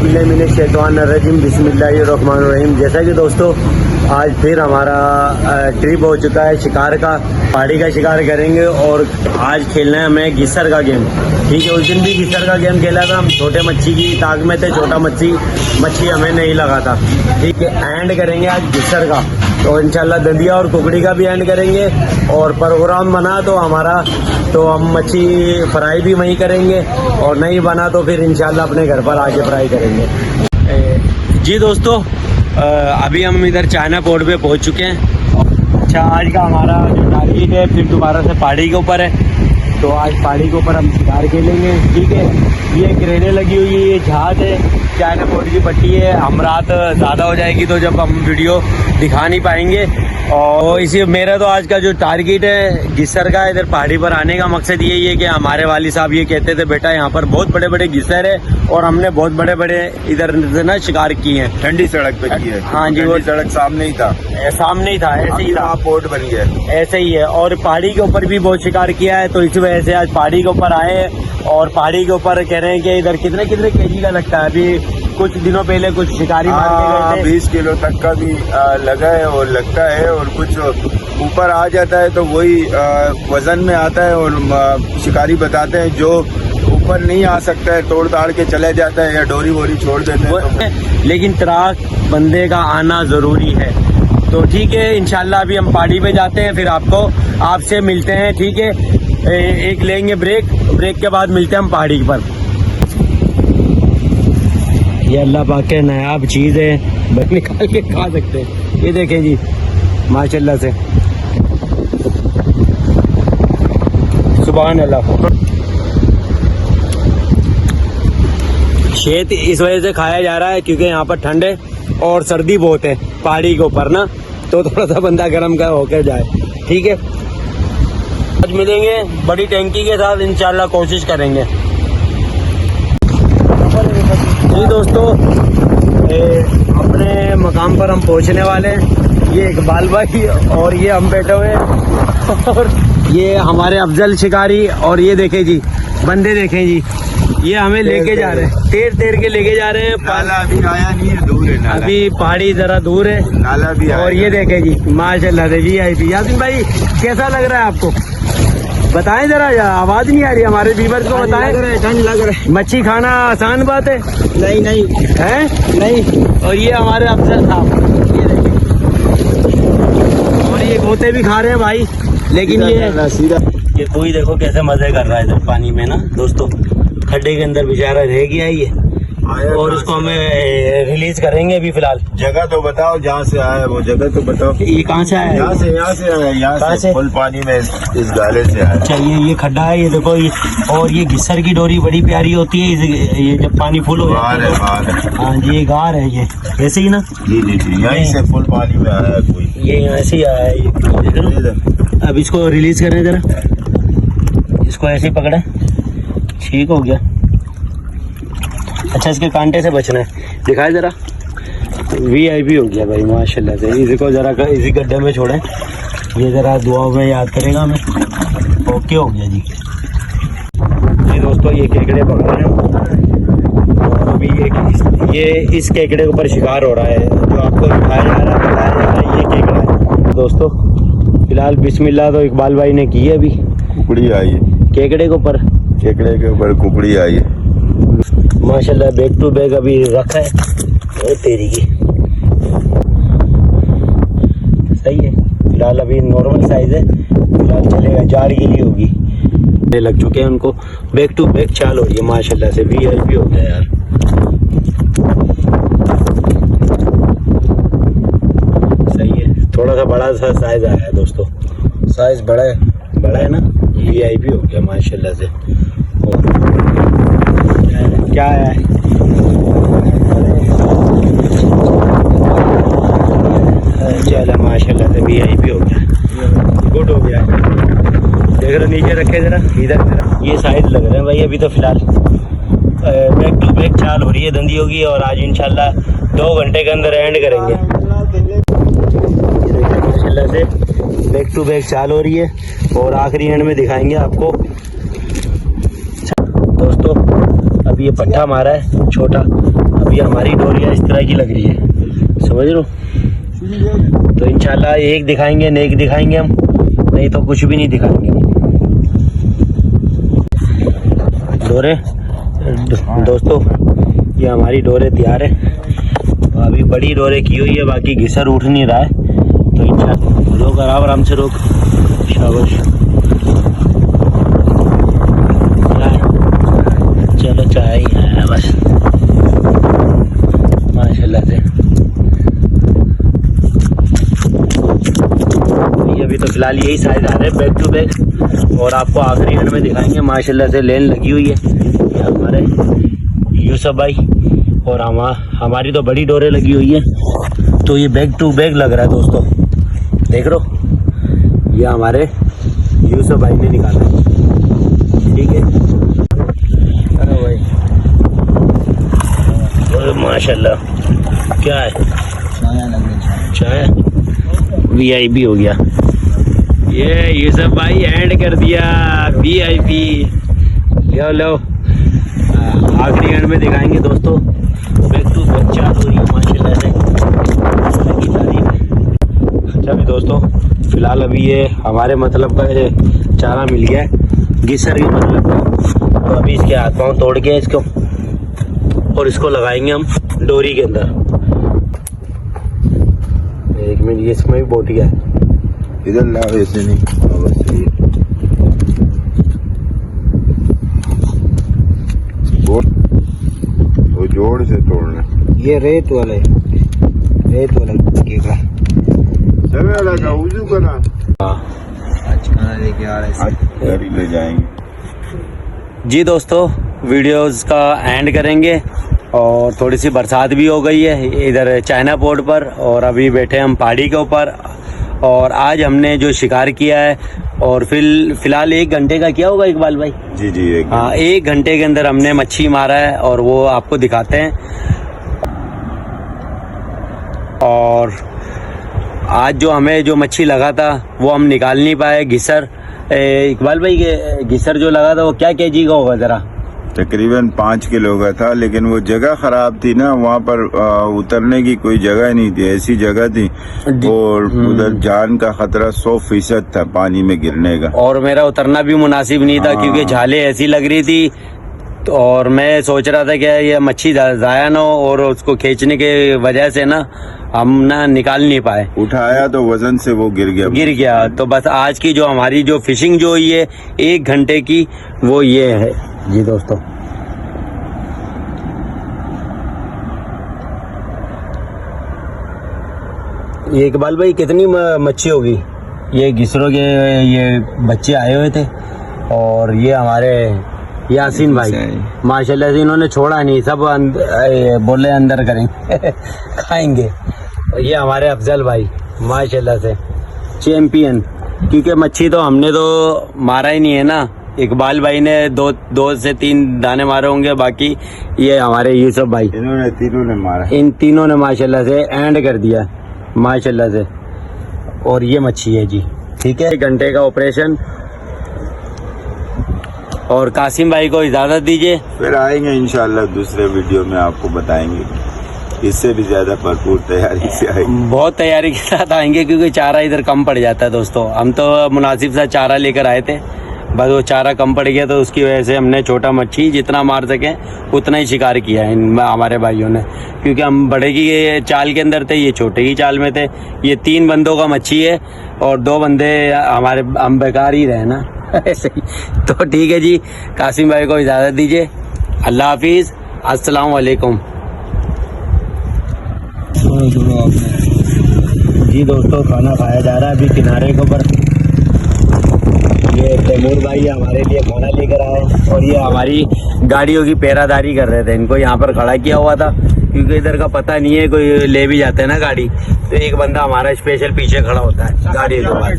औज़ुबिल्लाहिमिनश्शैतानिर्रजीम बिस्मिल्लाहिर्रहमानिर्रहीम। जैसा कि दोस्तों आज फिर हमारा ट्रिप हो चुका है शिकार का। पहाड़ी का शिकार करेंगे और आज खेलना है हमें घिसर का गेम। ठीक है, उस दिन भी घिसर का गेम खेला था हम, छोटे मच्छी की ताक में थे, छोटा मच्छी हमें नहीं लगा था। ठीक है, एंड करेंगे आज घिसर का, तो इंशाल्लाह दंदिया और कुकड़ी का भी एंड करेंगे। और प्रोग्राम बना तो हमारा तो हम मच्छी फ्राई भी वहीं करेंगे, और नहीं बना तो फिर इंशाल्लाह अपने घर पर आके फ्राई करेंगे। जी दोस्तों, अभी हम इधर चाइना पोर्ट पे पहुंच चुके हैं। अच्छा, आज का हमारा जो टारगेट है फिर दोबारा से पहाड़ी के ऊपर है, तो आज पहाड़ी के ऊपर हम शिकार खेलेंगे। ठीक है, ये क्रेनें लगी हुई है, ये जहाज है, चाइना पोर्ट की पट्टी है। हम रात ज़्यादा हो जाएगी तो जब हम वीडियो दिखा नहीं पाएंगे, और इसी मेरा तो आज का जो टारगेट है घिसर का, इधर पहाड़ी पर आने का मकसद यही है कि हमारे वाली साहब ये कहते थे बेटा यहाँ पर बहुत बड़े बड़े घिसर है, और हमने बहुत बड़े बड़े इधर से ना शिकार किए हैं। ठंडी सड़क पे की है। हाँ जी, वो सड़क सामने ही था, सामने ही था, ऐसे ही था, पोर्ट बन गया ऐसे ही है। और पहाड़ी के ऊपर भी बहुत शिकार किया है, तो इस वजह से आज पहाड़ी के ऊपर आए हैं। और पहाड़ी के ऊपर कह रहे हैं कि इधर कितने कितने केजी का लगता है। अभी कुछ दिनों पहले कुछ शिकारी मार के गए थे, 20 किलो तक का भी लगा है और लगता है, और कुछ ऊपर आ जाता है तो वही वजन में आता है। और शिकारी बताते हैं जो ऊपर नहीं आ सकता है तोड़ ताड़ के चले जाता है या डोरी वोरी छोड़ देते हैं। लेकिन त्राक बंदे का आना जरूरी है। तो ठीक है, इंशाल्लाह अभी हम पहाड़ी पे जाते हैं, फिर आपसे मिलते हैं। ठीक है, एक लेंगे ब्रेक के बाद मिलते हैं हम पहाड़ी पर। ये अल्लाह पाक के नायाब चीज़ है, बस निकाल के खा सकते हैं। ये देखें जी, माशाल्लाह से, सुभान अल्लाह। शेत इस वजह से खाया जा रहा है क्योंकि यहाँ पर ठंड है और सर्दी बहुत है पहाड़ी के ऊपर ना, तो थोड़ा सा बंदा गर्म का होकर जाए। ठीक है, आज मिलेंगे बड़ी टैंकी के साथ, इंशाल्लाह कोशिश करेंगे। जी दोस्तों, अपने मकाम पर हम पहुंचने वाले हैं। ये इकबाल भाई और ये हम बैठे हुए हैं, और ये हमारे अफजल शिकारी, और ये देखें जी बंदे, देखें जी ये हमें लेके जा रहे हैं, तेर के लेके जा रहे हैं। नाला अभी आया नहीं है, दूर है नाला, अभी पहाड़ी जरा दूर है, नाला भी आया। और ये देखें जी माशाल्लाह से VIP। यासीन भाई कैसा लग रहा है आपको, बताएं जरा, आवाज नहीं आ रही, हमारे व्यूअर्स को बताएं। ठंड लग रहा है। मच्छी खाना आसान बात है? नहीं है नहीं। और ये हमारे अफसर साहब, ये देखिए, और ये गोते भी खा रहे हैं भाई, लेकिन ये कोई देखो कैसे मजे कर रहा है इधर पानी में ना दोस्तों। खड्डे के अंदर बेचारा रह गया ये, और उसको हमें रिलीज करेंगे अभी फिलहाल। जगह तो बताओ जहाँ से आया है, वो जगह तो बताओ। ये कहाँ से आया है? यहाँ से आया, यहाँ से फुल पानी में इस गाले से आया। अच्छा, ये खड्डा है, ये देखो ये, और ये घिसर की डोरी बड़ी प्यारी होती है, ये जब पानी फुल हो जाता है। हाँ जी, ये गार है, ये ऐसे ही ना। जी यहीं से फुल पानी में आया है कोई, ये ऐसे ही आया है, ये। अब इसको रिलीज करें जरा, इसको ऐसे ही पकड़े, ठीक हो गया। अच्छा, इसके कांटे से बचना है, दिखाए जरा। VIP हो गया भाई माशाल्लाह से। इसको जरा इसी गड्ढे में छोड़ें, ये जरा दुआओं में याद करेगा हमें। ओके हो गया जी। ये दोस्तों, ये केकड़े पकड़ रहे हैं, और अभी ये इस केकड़े के ऊपर शिकार हो रहा है, जो आपको दिखाया जा रहा है, बताया जा रहा है, ये केकड़ा है दोस्तों। फिलहाल बिस्मिल्लाह तो इकबाल भाई ने की है, अभी कुकड़ी आई है केकड़े के ऊपर कुकड़ी आई है माशाल्लाह। बैक टू बैक अभी रखा है, तेरी की सही है। फिलहाल अभी नॉर्मल साइज है, फिलहाल चलेगा, जार गिरी होगी, लग चुके हैं उनको। बैक टू बैक चाल हो रही है माशाल्लाह से। VIP हो गया यार, सही है। थोड़ा सा बड़ा सा साइज आया है दोस्तों, साइज बड़ा है ना। VIP हो गया माशाल्लाह से। क्या है, चलो माशाल्लाह से VIP हो गया, गुड हो गया। देख रहे नीचे रखे जरा, इधर ये साइज लग रहे हैं भाई अभी तो फिलहाल। बैक टू बैक चाल हो रही है दंदियों की, और आज इंशाल्लाह 2 घंटे के अंदर एंड करेंगे माशाल्लाह से। बैक टू बैक चाल हो रही है, और आखिरी एंड में दिखाएंगे आपको। दोस्तों, अब ये पट्टा मारा है छोटा, अभी हमारी डोरियाँ इस तरह की लग रही है, समझ लो। तो इंशाल्लाह एक दिखाएंगे, नेक दिखाएंगे हम, नहीं तो कुछ भी नहीं दिखाएंगे हम। डोरे दोस्तों, ये हमारी डोरे तैयार है। तो अभी बड़ी डोरे की हुई है, बाकी घिसर उठ नहीं रहा है। तो इंशाल्लाह रोक, आराम से रोक, शाबाश। चलो चाय ही है बस, माशाल्लाह से। ये अभी तो फिलहाल यही साइज आ रहे हैं बैक टू बैक, और आपको आखिरी एंड में दिखाएंगे। माशाल्लाह से लेन लगी हुई है। ये हमारे यूसुफ भाई और हमारी तो बड़ी डोरे लगी हुई है, तो ये बैक टू बैक लग रहा है दोस्तों, देख लो। ये हमारे यूसुफ भाई ने निकाला है, ठीक है। अरे भाई माशाल्लाह, क्या है चाय VIP हो गया। ये यूसुफ भाई एंड कर दिया VIP। लो आखिरी एंड में दिखाएंगे दोस्तों। बैक टू बैक चार हो रही है माशाल्लाह से, लगी तारीफ है। अच्छा भी दोस्तों, फिलहाल अभी ये हमारे मतलब का ये चारा मिल गया है, घिसर के मतलब का। तो अभी इसके हाथ पाँव तोड़ के इसको, और इसको लगाएंगे हम डोरी के अंदर। एक मिनट, ये इसमें भी बोटिया है, इधर ना ऐसे नहीं, बस ये वो जोड़ से तोड़ना। ये रेत वाला उजू करा। आज खाना लेके आ रहे हैं, घर ही ले जाएंगे। जी दोस्तों, वीडियोस का एंड करेंगे। और थोड़ी सी बरसात भी हो गई है इधर चाइना पोर्ट पर, और अभी बैठे हम पहाड़ी के ऊपर। और आज हमने जो शिकार किया है, और फिलहाल 1 घंटे का किया होगा इकबाल भाई? जी हाँ, 1 घंटे के अंदर हमने मच्छी मारा है, और वो आपको दिखाते हैं। और आज जो हमें जो मच्छी लगा था वो हम निकाल नहीं पाए, घिसर। इकबाल भाई के घिसर जो लगा था वो क्या केजी का होगा जरा? तकरीबन 5 किलो का था, लेकिन वो जगह खराब थी ना, वहाँ पर उतरने की कोई जगह नहीं थी, ऐसी जगह थी, और उधर जान का खतरा 100% था पानी में गिरने का। और मेरा उतरना भी मुनासिब नहीं था, क्योंकि झाले ऐसी लग रही थी। तो और मैं सोच रहा था कि ये मच्छी जाया ना हो, और उसको खींचने के वजह से ना हम ना निकाल नहीं पाए। उठाया तो वजन से वो गिर गया। तो बस आज की जो हमारी जो फिशिंग जो हुई है 1 घंटे की, वो ये है जी दोस्तों। ये इकबाल भाई कितनी मच्छी होगी? ये घिसरों के ये बच्चे आए हुए थे, और ये हमारे यासीन भाई माशाल्लाह से इन्होंने छोड़ा नहीं, सब बोले अंदर करेंगे खाएंगे। ये हमारे अफजल भाई माशाल्लाह से चैंपियन, क्योंकि मच्छी तो हमने तो मारा ही नहीं है ना, इकबाल भाई ने 2 से 3 दाने मारे होंगे, बाकी ये हमारे यूसुफ भाई, इन्होंने तीनों ने मारा। इन तीनों ने माशाल्लाह से एंड कर दिया माशाल्लाह से। और ये मच्छी है जी, ठीक है। 1 घंटे का ऑपरेशन। और कासिम भाई को इजाजत दीजिए, फिर आएंगे इंशाल्लाह दूसरे वीडियो में, आपको बताएंगे इससे भी ज्यादा भरपूर तैयारी से आएंगे। बहुत तैयारी के साथ आएंगे, क्योंकि चारा इधर कम पड़ जाता है दोस्तों। हम तो मुनासिब सा चारा लेकर आए थे, बस वो चारा कम पड़ गया, तो उसकी वजह से हमने छोटा मच्छी जितना मार सके उतना ही शिकार किया है हमारे भाइयों ने, क्योंकि हम बड़े की चाल के अंदर थे, ये छोटे की चाल में थे। ये 3 बंदों का मच्छी है, और 2 बंदे हमारे हम बेकार ही रहे ना ऐसे ही। तो ठीक है जी, कासिम भाई को इजाज़त दीजिए। अल्लाह हाफिज़, अस्सलाम वालेकुम। जी दोस्तों, खाना खाया जा रहा है अभी किनारे के ऊपर। ये तैमूर भाई हमारे लिए खाना लेकर आए, और ये हमारी गाड़ियों की पहरादारी कर रहे थे। इनको यहाँ पर खड़ा किया हुआ था, क्योंकि इधर का पता नहीं है, कोई ले भी जाते हैं ना गाड़ी, तो एक बंदा हमारा स्पेशल पीछे खड़ा होता है गाड़ी के पास।